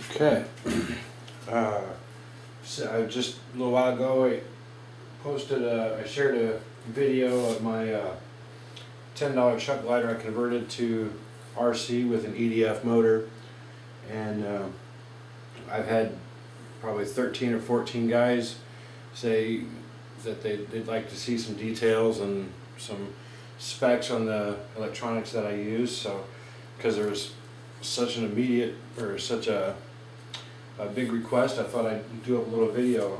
Okay. So I just a little while ago I shared a video of my $10 chuck glider I converted to RC with an EDF motor, and I've had probably 13 or 14 guys say that they'd like to see some details and some specs on the electronics that I use. So because there's such an immediate or such a big request, I thought I'd do up a little video.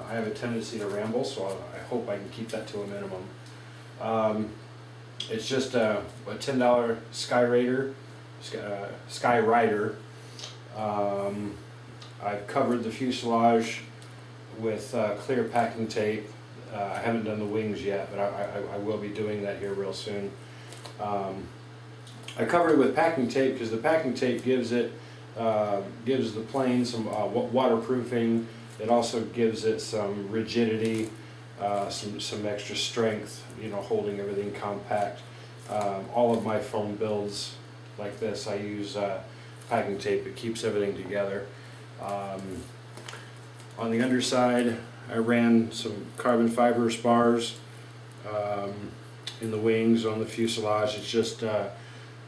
I have a tendency to ramble, so I hope I can keep that to a minimum. It's just a $10 Skyrider. I've covered the fuselage with clear packing tape. I haven't done the wings yet, but I will be doing that here real soon. I covered it with packing tape because the packing tape gives the plane some waterproofing. It also gives it some rigidity, some extra strength, holding everything compact. All of my foam builds like this, I use packing tape. It keeps everything together. On the underside, I ran some carbon fiber spars in the wings. On the fuselage, it's just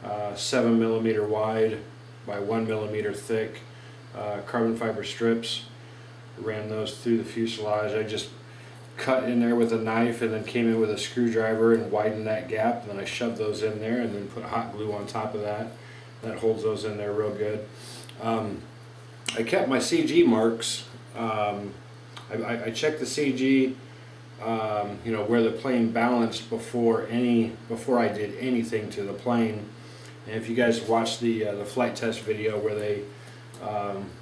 7mm wide by 1mm thick carbon fiber strips. Ran those through the fuselage. I just cut in there with a knife and then came in with a screwdriver and widened that gap, and then I shoved those in there and then put hot glue on top of that. That holds those in there real good. I kept my CG marks. I checked the CG, where the plane balanced before I did anything to the plane. And if you guys watched the flight test video where they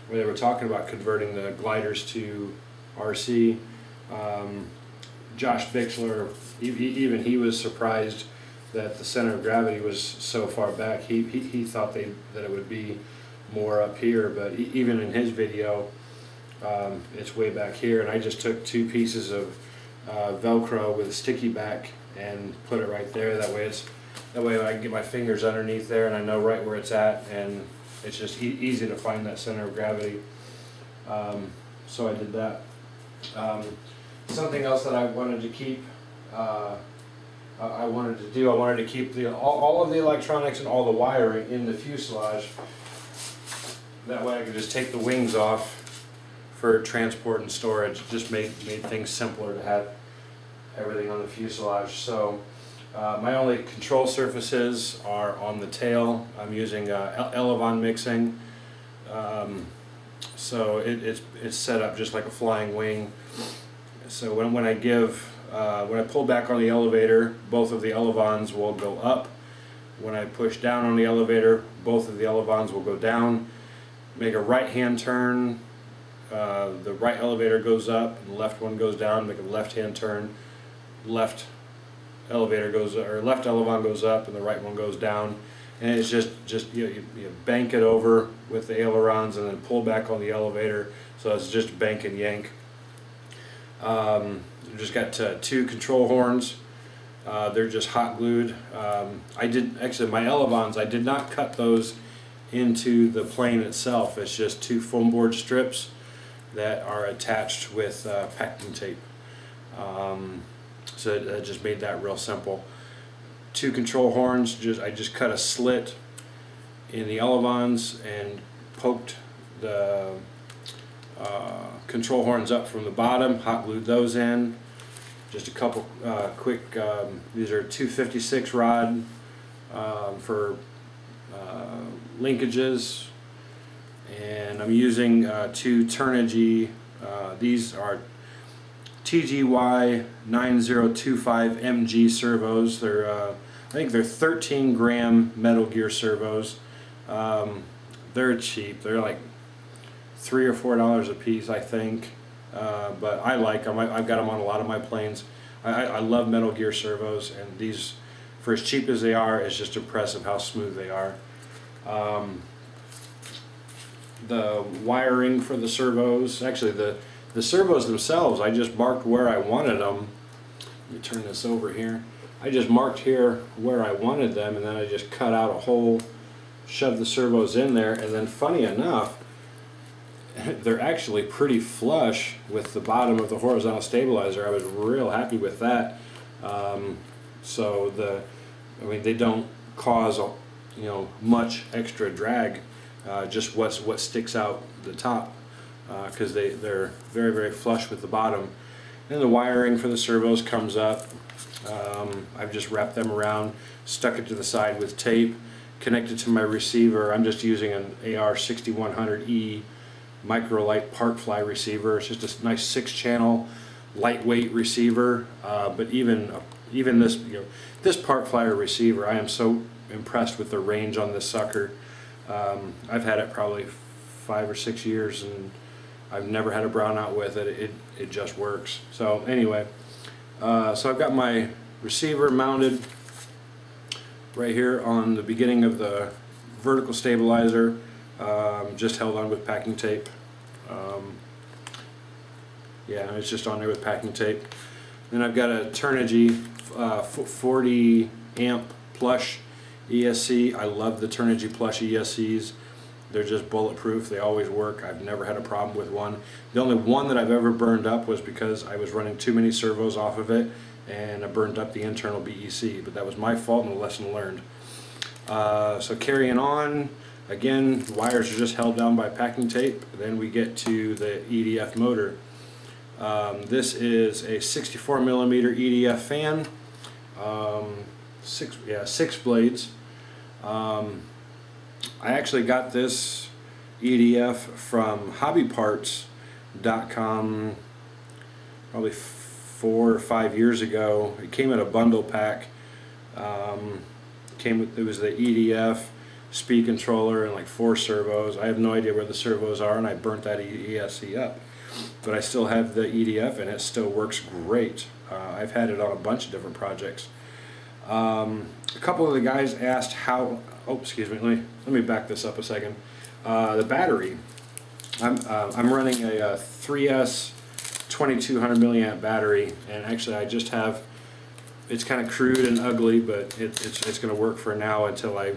were talking about converting the gliders to RC, Josh Bixler, even he was surprised that the center of gravity was so far back. He thought that it would be more up here, but even in his video, it's way back here. And I just took two pieces of Velcro with a sticky back and put it right there. That way I can get my fingers underneath there and I know right where it's at, and it's just easy to find that center of gravity. So I did that. Something else that I wanted to keep, I wanted to keep all of the electronics and all the wiring in the fuselage. That way I could just take the wings off for transport and storage. Just made things simpler to have everything on the fuselage. So my only control surfaces are on the tail. I'm using Elevon mixing. So it's set up just like a flying wing. So when I pull back on the elevator, both of the Elevons will go up. When I push down on the elevator, both of the Elevons will go down. Make a right-hand turn, the right elevator goes up and the left one goes down. Make a left-hand turn, left elevator goes, or left Elevon goes up and the right one goes down. And it's just you bank it over with the ailerons and then pull back on the elevator. So it's just bank and yank. Just got two control horns. They're just hot glued. Actually my Elevons, I did not cut those into the plane itself. It's just two foam board strips that are attached with packing tape. So it just made that real simple. Two control horns, I just cut a slit in the Elevons and poked the control horns up from the bottom, hot glued those in. Just a couple quick, these are 256 rod for linkages, and I'm using two Turnigy. These are TGY 9025 MG servos. They're I think they're 13-gram Metal Gear servos. They're cheap. They're like $3 or $4 a piece, I think. But I like them. I've got them on a lot of my planes. I love Metal Gear servos, and these, for as cheap as they are, it's just impressive how smooth they are. The wiring for the servos, actually the servos themselves, I just marked where I wanted them. Let me turn this over here. I just marked here where I wanted them, and then I just cut out a hole, shoved the servos in there, and then funny enough, they're actually pretty flush with the bottom of the horizontal stabilizer. I was real happy with that. So I mean, they don't cause much extra drag, just what sticks out the top, because they're very, very flush with the bottom. And the wiring for the servos comes up. I've just wrapped them around, stuck it to the side with tape, connected to my receiver. I'm just using an AR6100E Microlite Parkfly receiver. It's just a nice 6-channel lightweight receiver, but even this this Parkflyer receiver, I am so impressed with the range on this sucker. I've had it probably 5 or 6 years and I've never had a brownout with it. It just works. So anyway, so I've got my receiver mounted right here on the beginning of the vertical stabilizer, just held on with packing tape. Yeah, it's just on there with packing tape. Then I've got a Turnigy 40 amp plush ESC. I love the Turnigy plush ESCs. They're just bulletproof. They always work. I've never had a problem with one. The only one that I've ever burned up was because I was running too many servos off of it and I burned up the internal BEC, but that was my fault and a lesson learned. So carrying on, again, the wires are just held down by packing tape. Then we get to the EDF motor. This is a 64 millimeter EDF fan, 6 blades. I actually got this EDF from hobbyparts.com probably 4 or 5 years ago. It came in a bundle pack. It was the EDF, speed controller, and like 4 servos. I have no idea where the servos are, and I burnt that ESC up. But I still have the EDF, and it still works great. I've had it on a bunch of different projects. A couple of the guys asked how. Oh, excuse me. Let me back this up a second. The battery. I'm running a 3S 2200 milliamp battery, and actually I just have. It's kind of crude and ugly, but it's going to work for now until I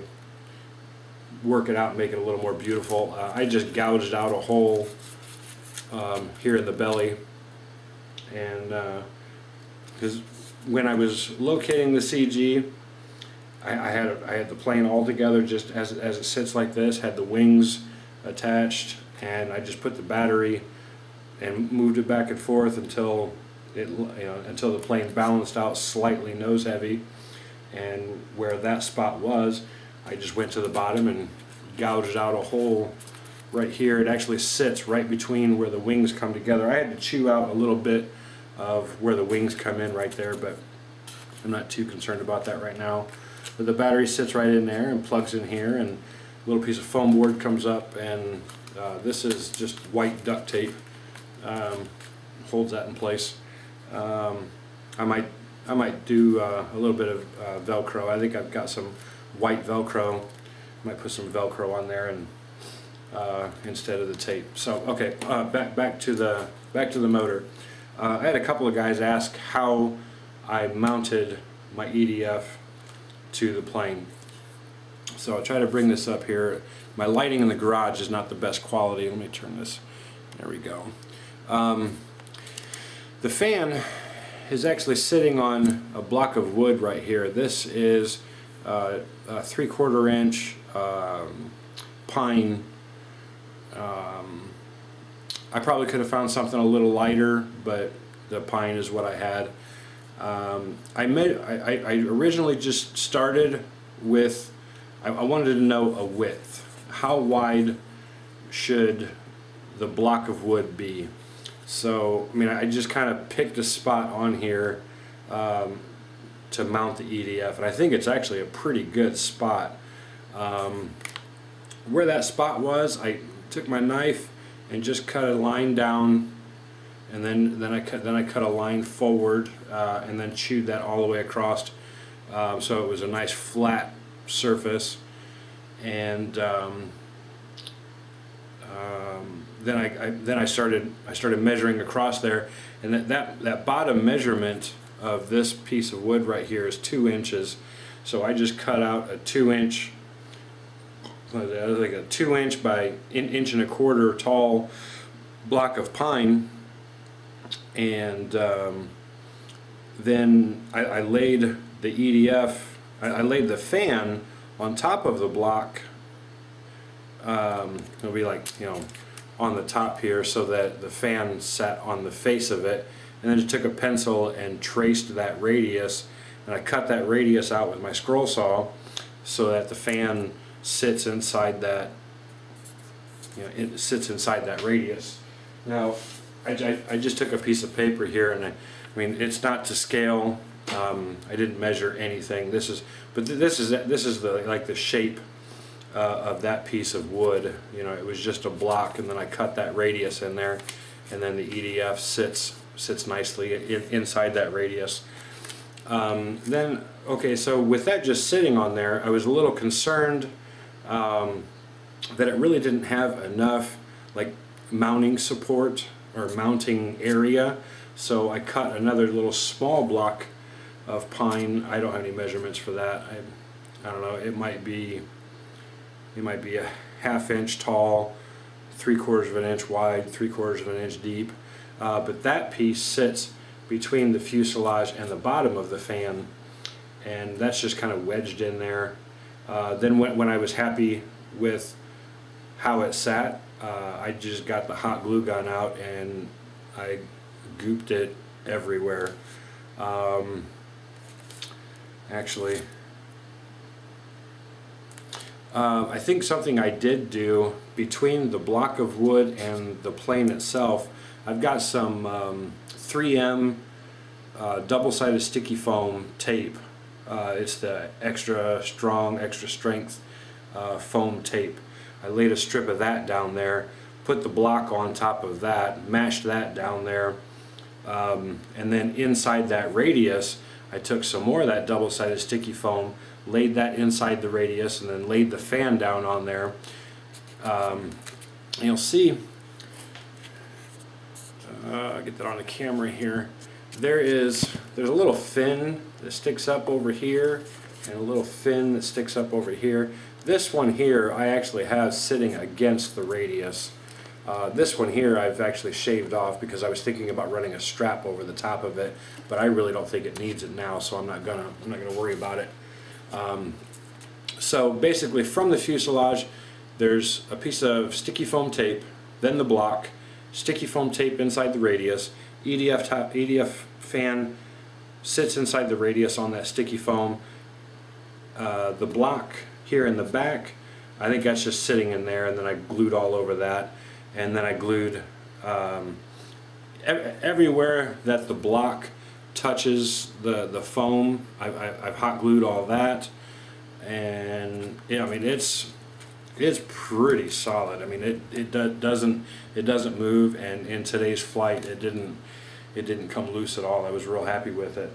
work it out and make it a little more beautiful. I just gouged out a hole here in the belly, and because when I was locating the CG, I had the plane all together just as it sits like this, had the wings attached, and I just put the battery and moved it back and forth until until the plane balanced out slightly nose heavy, and where that spot was, I just went to the bottom and gouged out a hole right here. It actually sits right between where the wings come together. I had to chew out a little bit of where the wings come in right there, but I'm not too concerned about that right now. But the battery sits right in there and plugs in here, and a little piece of foam board comes up, and this is just white duct tape, holds that in place. I might do a little bit of Velcro. I think I've got some white Velcro. Might put some Velcro on there and instead of the tape. So okay, back to the motor. I had a couple of guys ask how I mounted my EDF to the plane. So I'll try to bring this up here. My lighting in the garage is not the best quality. Let me turn this. There we go. The fan is actually sitting on a block of wood right here. This is a 3/4 inch pine. I probably could have found something a little lighter, but the pine is what I had. I originally just started with, I wanted to know a width. How wide should the block of wood be? So, I mean, I just kind of picked a spot on here to mount the EDF, and I think it's actually a pretty good spot. Where that spot was, I took my knife and just cut a line down, and then I cut a line forward, and then chewed that all the way across, so it was a nice flat surface. And then I started measuring across there, and that bottom measurement of this piece of wood right here is 2 inches. So I just cut out a 2-inch like a 2-inch by inch and a quarter tall block of pine, and then I laid the EDF, I laid the fan on top of the block. It'll be like, you know, on the top here, so that the fan sat on the face of it, and then just took a pencil and traced that radius, and I cut that radius out with my scroll saw so that the fan sits inside that, you know, it sits inside that radius. Now I just took a piece of paper here, and I mean, it's not to scale. I didn't measure anything. This is the, like, the shape of that piece of wood. You know, it was just a block, and then I cut that radius in there, and then the EDF sits nicely inside that radius. Then, okay, so with that just sitting on there, I was a little concerned that it really didn't have enough, like, mounting support or mounting area. So I cut another little small block of pine. I don't have any measurements for that. I don't know. It might be a 1/2 inch tall, 3/4 of an inch wide, 3/4 of an inch deep. But that piece sits between the fuselage and the bottom of the fan, and that's just kind of wedged in there. Then when I was happy with how it sat, I just got the hot glue gun out and I gooped it everywhere. Actually, I think something I did do between the block of wood and the plane itself, I've got some 3M double-sided sticky foam tape. It's the extra strong, extra strength foam tape. I laid a strip of that down there, put the block on top of that, mashed that down there, and then inside that radius I took some more of that double-sided sticky foam, laid that inside the radius, and then laid the fan down on there. You'll see, I'll get that on the camera here. There's a little fin that sticks up over here, and a little fin that sticks up over here. This one here I actually have sitting against the radius. This one here I've actually shaved off because I was thinking about running a strap over the top of it, but I really don't think it needs it now, so I'm not gonna worry about it. So basically, from the fuselage, there's a piece of sticky foam tape, then the block, sticky foam tape inside the radius, EDF fan sits inside the radius on that sticky foam. The block here in the back, I think that's just sitting in there, and then I glued all over that, and then I glued everywhere that the block touches the foam. I've hot glued all that, and yeah, I mean, it's pretty solid. I mean, it doesn't move, and in today's flight it didn't come loose at all. I was real happy with it.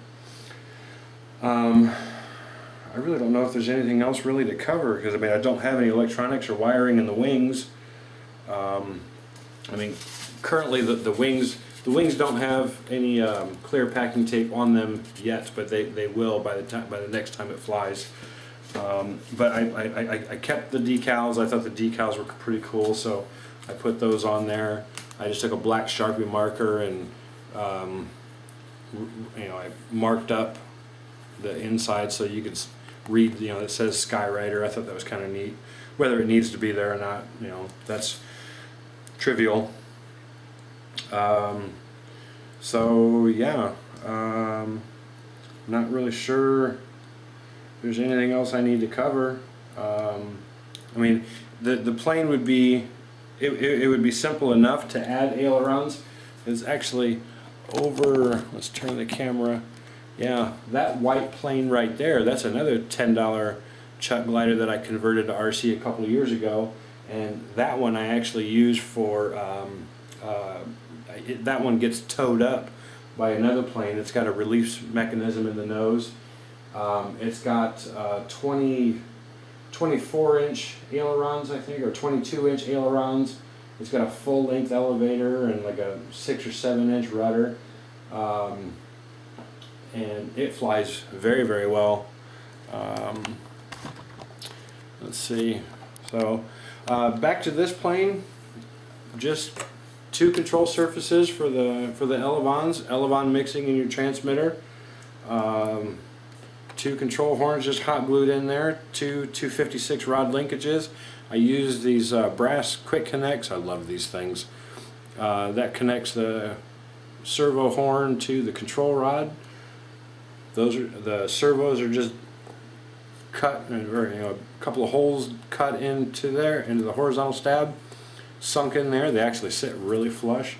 I really don't know if there's anything else really to cover, because I mean, I don't have any electronics or wiring in the wings. I mean, currently the wings don't have any clear packing tape on them yet, but they will by the next time it flies. But I kept the decals. I thought the decals were pretty cool, so I put those on there. I just took a black Sharpie marker and you know, I marked up the inside so you could read, you know, it says Skywriter. I thought that was kind of neat. Whether it needs to be there or not, you know, that's trivial. So yeah, not really sure if there's anything else I need to cover. I mean, the plane would be, it would be simple enough to add ailerons. It's actually over, let's turn the camera. Yeah, that white plane right there, that's another $10 Chuck glider that I converted to RC a couple of years ago, and that one I actually use for, that one gets towed up by another plane. It's got a release mechanism in the nose. It's got 24-inch ailerons, I think, or 22-inch ailerons. It's got a full-length elevator and like a 6 or 7-inch rudder. And it flies very, very well. Let's see, So back to this plane, just 2 control surfaces for the Elevon mixing in your transmitter. 2 control horns just hot glued in there, 2 256 rod linkages. I use these brass quick connects. I love these things. That connects the servo horn to the control rod. Those are the servos are just cut, or a couple of holes cut into the horizontal stab, sunk in there. They actually sit really flush.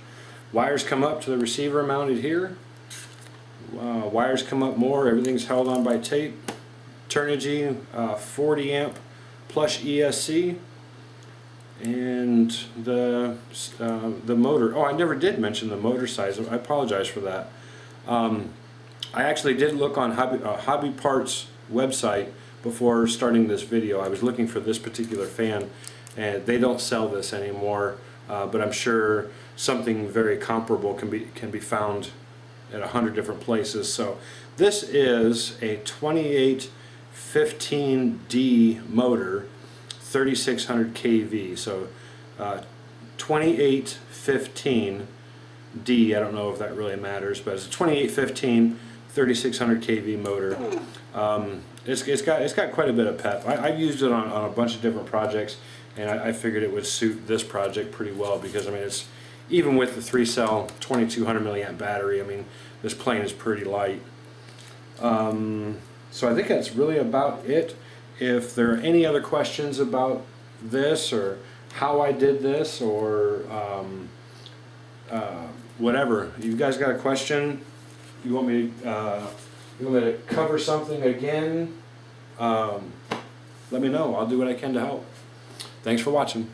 Wires come up to the receiver mounted here. Wires come up more. Everything's held on by tape. Turnigy 40 amp plush ESC, and the motor. Oh, I never did mention the motor size. I apologize for that. I actually did look on Hobby Parts website before starting this video. I was looking for this particular fan, and they don't sell this anymore. But I'm sure something very comparable can be found at 100 different places. So this is a 2815D motor, 3600 kV. So 2815D. I don't know if that really matters, but it's a 2815 3600 kV motor. It's got quite a bit of pep. I've used it on a bunch of different projects, and I figured it would suit this project pretty well, because I mean, it's even with the 3-cell 2200 milliamp battery, I mean, this plane is pretty light. So I think that's really about it. If there are any other questions about this, or how I did this, or whatever, you guys got a question, you want me to cover something again, let me know. I'll do what I can to help. Thanks for watching.